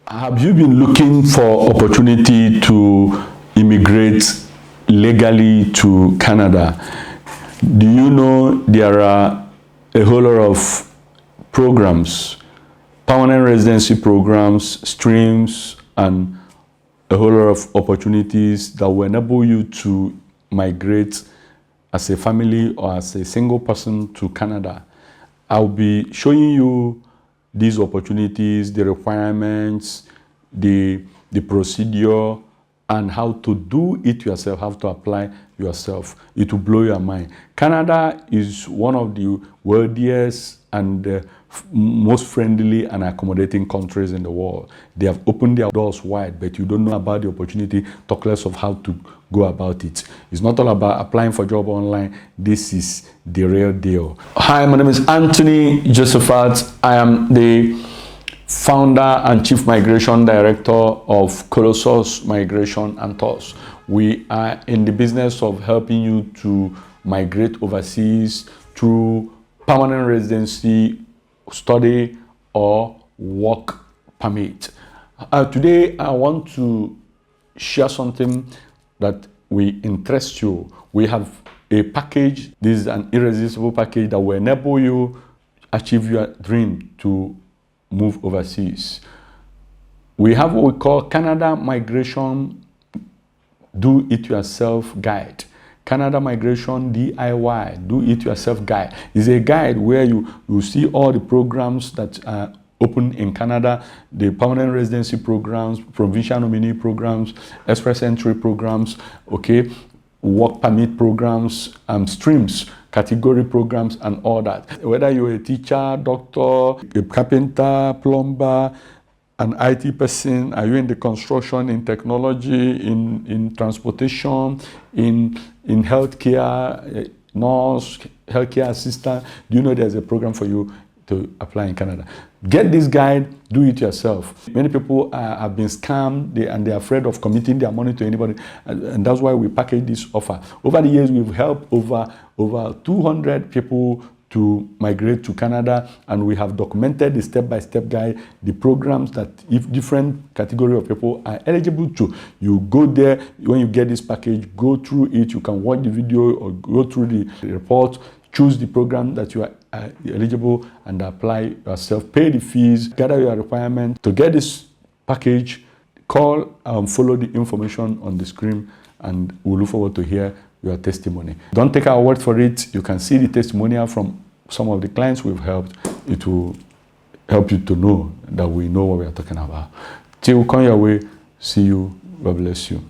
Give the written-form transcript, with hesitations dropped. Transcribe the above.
Have you been looking for opportunity to immigrate legally to Canada? Do you know there are a whole lot of programs, permanent residency programs, streams, and a whole lot of opportunities that will enable you to migrate as a family or as a single person to Canada? I'll be showing you these opportunities, the requirements, the procedure, and how to do it yourself, how to apply yourself. It will blow your mind. Canada is one of the wealthiest and most friendly and accommodating countries in the world. They have opened their doors wide, but you don't know about the opportunity, talk less of how to go about it. It's not all about applying for a job online. This is the real deal. Hi, my name is Anthony Josephat. I am the founder and chief migration director of Colossus Migration and Tours. We are in the business of helping you to migrate overseas through permanent residency, study, or work permit. Today, I want to share something that will interest you. We have a package. This is an irresistible package that will enable you achieve your dream to move overseas. We have what we call Canada Migration Do-It-Yourself Guide. Canada Migration DIY, Do-It-Yourself Guide, is a guide where you see all the programs that are open in Canada, the permanent residency programs, provincial nominee programs, express entry programs, okay, work permit programs, streams, category programs, and all that. Whether you're a teacher, doctor, a carpenter, plumber, an IT person, are you in the construction, in technology, in transportation, in healthcare, nurse, healthcare assistant, do you know there's a program for you to apply in Canada? Get this guide, do it yourself. Many people have been scammed and they're afraid of committing their money to anybody, and that's why we package this offer. Over the years, we've helped over 200 people to migrate to Canada, and we have documented the step-by-step guide, the programs that if different category of people are eligible to. You go there, when you get this package, go through it, you can watch the video or go through the report, choose the program that you are eligible and apply yourself, pay the fees, gather your requirements. To get this package, call and follow the information on the screen, and we'll look forward to hear your testimony. Don't take our word for it. You can see the testimonial from some of the clients we've helped. It will help you to know that we know what we are talking about. Till we come your way, see you. God bless you.